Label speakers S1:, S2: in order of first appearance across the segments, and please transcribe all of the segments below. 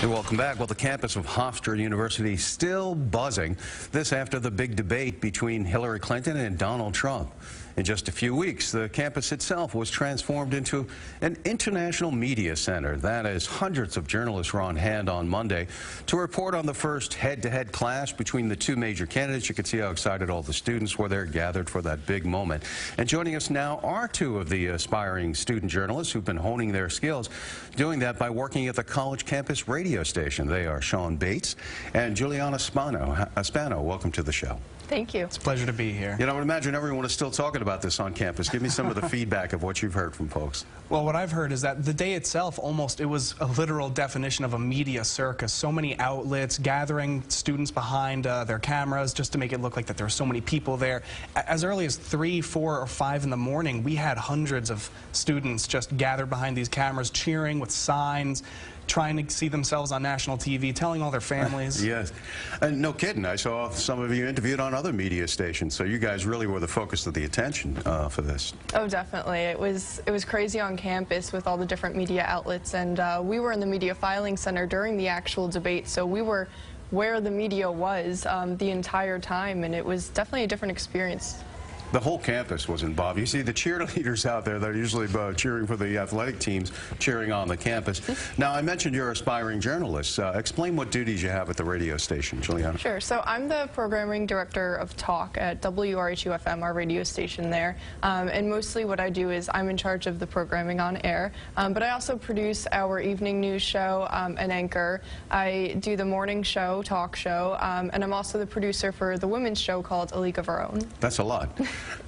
S1: And welcome back. Well, the campus of Hofstra University still buzzing. This after the big debate between Hillary Clinton and Donald Trump. In just a few weeks, the campus itself was transformed into an international media center. That is, hundreds of journalists were on hand on Monday to report on the first head-to-head clash between the two major candidates. You can see how excited all the students were there, gathered for that big moment. And joining us now are two of the aspiring student journalists who've been honing their skills, doing that by working at the college campus radio station. They are Sean Bates and Juliana Spano. Welcome to the show.
S2: Thank you.
S3: It's a pleasure to be here.
S1: You know, I would imagine everyone is still talking about this on campus. Give me some of the feedback of what you've heard from folks.
S3: Well, what I've heard is that the day itself, it was a literal definition of a media circus. So many outlets gathering students behind their cameras just to make it look like that there were so many people there. As early as 3, 4, or 5 in the morning, we had hundreds of students just gathered behind these cameras, cheering with signs, trying to see themselves on national TV, telling all their families.
S1: Yes. And no kidding, I saw some of you interviewed on other media stations, so you guys really were the focus of the attention for this.
S2: Oh, definitely. It was crazy on campus with all the different media outlets, and we were in the media filing center during the actual debate, so we were where the media was the entire time, and it was definitely a different experience.
S1: The whole campus was involved. You see the cheerleaders out there, they're usually cheering for the athletic teams, cheering on the campus. Now, I mentioned you're aspiring journalists. Explain what duties you have at the radio station, Juliana.
S2: Sure. So I'm the programming director of Talk at WRHU-FM, our radio station there. And mostly what I do is I'm in charge of the programming on air. But I also produce our evening news show and anchor. I do the morning show, talk show, and I'm also the producer for the women's show called A League of Our Own.
S1: That's a lot.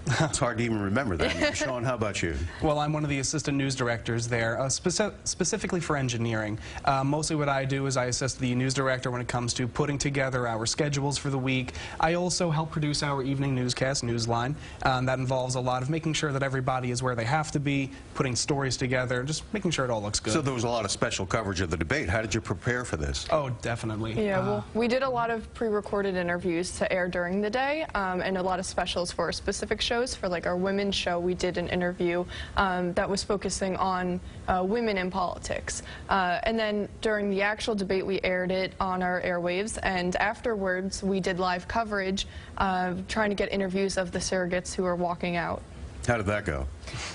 S1: It's hard to even remember that. Sean, how about you?
S3: Well, I'm one of the assistant news directors there, specifically for engineering. Mostly what I do is I assist the news director when it comes to putting together our schedules for the week. I also help produce our evening newscast, Newsline. That involves a lot of making sure that everybody is where they have to be, putting stories together, just making sure it all looks good.
S1: So there was a lot of special coverage of the debate. How did you prepare for this?
S3: Oh, definitely.
S2: Yeah, well, we did a lot of pre-recorded interviews to air during the day, and a lot of specials for specific shows. For like our women's show, we did an interview that was focusing on women in politics. And then during the actual debate, we aired it on our airwaves, and afterwards we did live coverage trying to get interviews of the surrogates who were walking out.
S1: How did that go?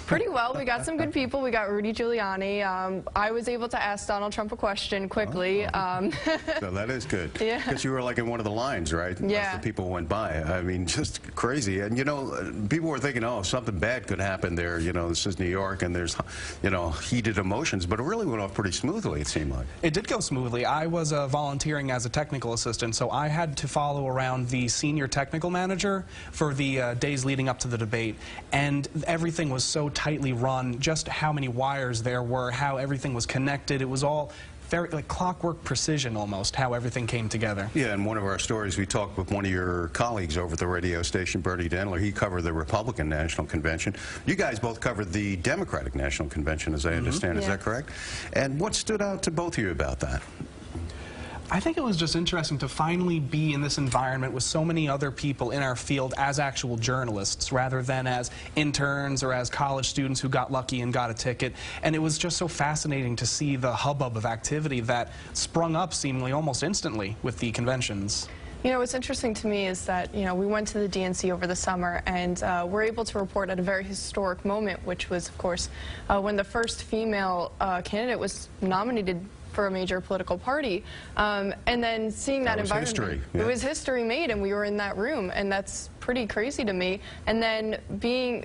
S2: Pretty well. We got some good people. We got Rudy Giuliani. I was able to ask Donald Trump a question quickly.
S1: So that is good.
S2: Yeah.
S1: Because you were like in one of the lines, right?
S2: Yeah.
S1: As the people went by. I mean, just crazy. And, you know, people were thinking, oh, something bad could happen there. You know, this is New York and there's, you know, heated emotions. But it really went off pretty smoothly, it seemed like.
S3: It did go smoothly. I was volunteering as a technical assistant, so I had to follow around the senior technical manager for the days leading up to the debate. And everything was so tightly run, just how many wires there were, how everything was connected. It was all very like clockwork precision almost, how everything came together.
S1: Yeah, in one of our stories, we talked with one of your colleagues over at the radio station, Bernie Dendler. He covered the Republican National Convention. You guys both covered the Democratic National Convention, as I understand. Is that correct? And what stood out to both of you about that?
S3: I think it was just interesting to finally be in this environment with so many other people in our field as actual journalists rather than as interns or as college students who got lucky and got a ticket. And it was just so fascinating to see the hubbub of activity that sprung up seemingly almost instantly with the conventions.
S2: You know, what's interesting to me is that, you know, we went to the DNC over the summer and we're able to report at a very historic moment, which was, of course, when the first female candidate was nominated for a major political party, and then seeing that environment,
S1: history. Yeah.
S2: It was history made, and we were in that room, and that's pretty crazy to me. And then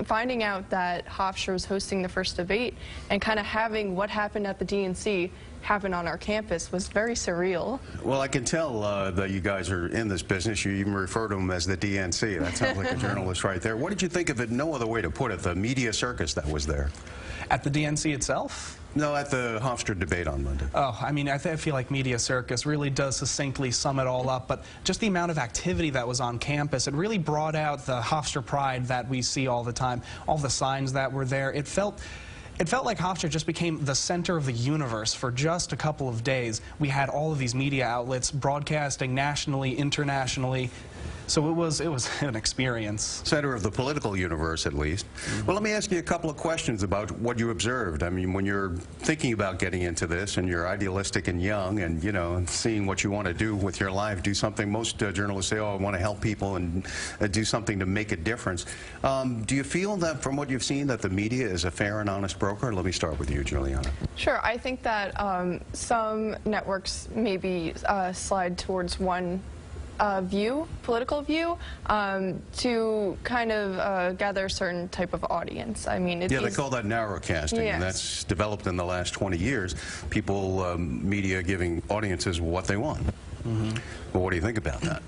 S2: finding out that Hofstra was hosting the first debate and kind of having what happened at the DNC happen on our campus was very surreal.
S1: Well, I can tell that you guys are in this business. You even refer to them as the DNC. That sounds like a journalist right there. What did you think of it? No other way to put it, the media circus that was there.
S3: At the DNC itself?
S1: No, at the Hofstra debate on Monday.
S3: Oh, I mean, I feel like media circus really does succinctly sum it all up, but just the amount of activity that was on campus, it really brought out the Hofstra pride that we see all the time, all the signs that were there. It felt It felt like Hofstra just became the center of the universe for just a couple of days. We had all of these media outlets broadcasting nationally, internationally. So it was an experience.
S1: Center of the political universe, at least. Well, let me ask you a couple of questions about what you observed. I mean, when you're thinking about getting into this and you're idealistic and young and, you know, seeing what you want to do with your life, do something. Most journalists say, oh, I want to help people and do something to make a difference. Do you feel that, from what you've seen, that the media is a fair and honest broker? Let me start with you, Juliana.
S2: Sure. I think that some networks maybe slide towards one political view, to kind of gather a certain type of audience. I mean,
S1: yeah, they call that narrowcasting,
S2: yes.
S1: And that's developed in the last 20 years. People, media giving audiences what they want. Well, what do you think about that?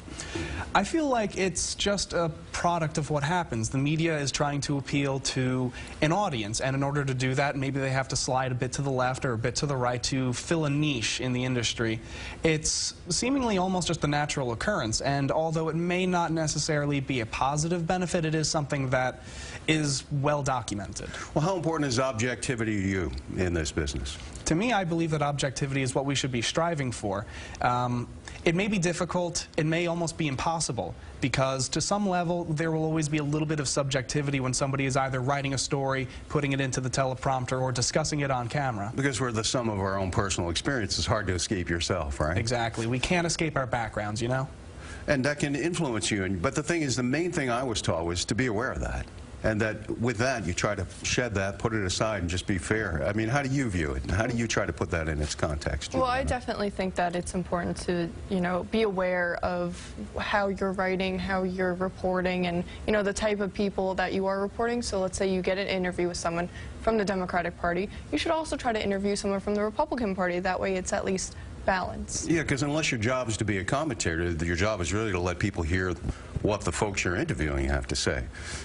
S3: I feel like it's just a product of what happens. The media is trying to appeal to an audience, and in order to do that, maybe they have to slide a bit to the left or a bit to the right to fill a niche in the industry. It's seemingly almost just a natural occurrence, and although it may not necessarily be a positive benefit, it is something that is well documented.
S1: Well, how important is objectivity to you in this business?
S3: To me, I believe that objectivity is what we should be striving for. It may be difficult, it may almost be impossible, because to some level there will always be a little bit of subjectivity when somebody is either writing a story, putting it into the teleprompter, or discussing it on camera.
S1: Because we're the sum of our own personal experience. It's hard to escape yourself, right?
S3: Exactly. We can't escape our backgrounds, you know?
S1: And that can influence you. But the thing is, the main thing I was taught was to be aware of that. And that with that, you try to shed that, put it aside, and just be fair. I mean, how do you view it? How do you try to put that in its context?
S2: Well, I definitely think that it's important to, you know, be aware of how you're writing, how you're reporting, and, you know, the type of people that you are reporting. So let's say you get an interview with someone from the Democratic Party. You should also try to interview someone from the Republican Party. That way it's at least balanced.
S1: Yeah, because unless your job is to be a commentator, your job is really to let people hear what the folks you're interviewing have to say.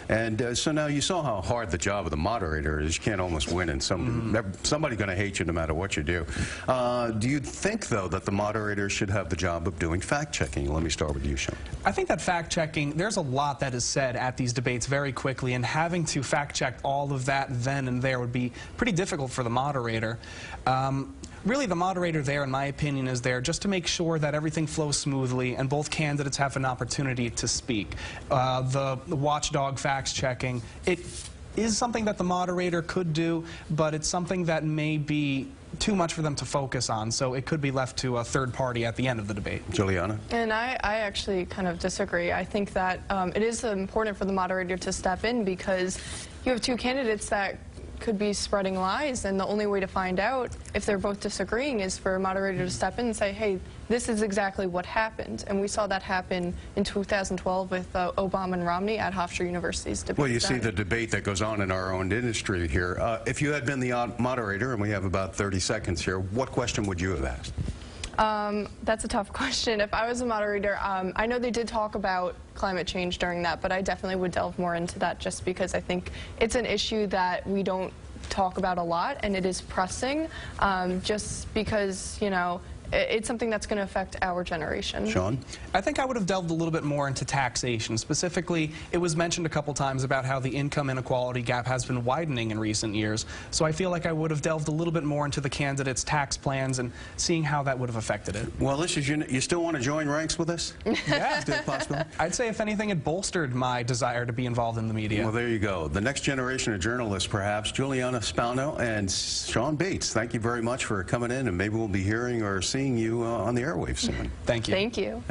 S1: And so now you saw how hard the job of the moderator is. You can't almost win, and somebody's going to hate you no matter what you do. Do you think, though, that the moderator should have the job of doing fact-checking? Let me start with you, Sean.
S3: I think that fact-checking, there's a lot that is said at these debates very quickly, and having to fact-check all of that then and there would be pretty difficult for the moderator. Really, the moderator there, in my opinion, is there just to make sure that everything flows smoothly and both candidates have an opportunity to speak. The watchdog facts-checking, it is something that the moderator could do, but it's something that may be too much for them to focus on, so it could be left to a third party at the end of the debate.
S1: Juliana?
S2: And I actually kind of disagree. I think that it is important for the moderator to step in, because you have two candidates that could be spreading lies, and the only way to find out if they're both disagreeing is for a moderator to step in and say, hey, this is exactly what happened. And we saw that happen in 2012 with Obama and Romney at Hofstra University's debate.
S1: Well, you see the debate that goes on in our own industry here. If you had been the moderator, and we have about 30 seconds here, what question would you have asked?
S2: That's a tough question. If I was a moderator, I know they did talk about climate change during that, but I definitely would delve more into that, just because I think it's an issue that we don't talk about a lot, and it is pressing, just because, you know, it's something that's going to affect our generation.
S1: Sean?
S3: I think I would have delved a little bit more into taxation. Specifically, it was mentioned a couple times about how the income inequality gap has been widening in recent years. So I feel like I would have delved a little bit more into the candidates' tax plans and seeing how that would have affected it.
S1: Well, this is you still want to join ranks with us?
S3: Yeah.
S1: Still possible?
S3: I'd say, if anything, it bolstered my desire to be involved in the media.
S1: Well, there you go. The next generation of journalists, perhaps. Juliana Spano and Sean Bates, thank you very much for coming in, and maybe we'll be hearing or seeing you on the airwaves soon.
S3: Thank you.
S2: Thank you.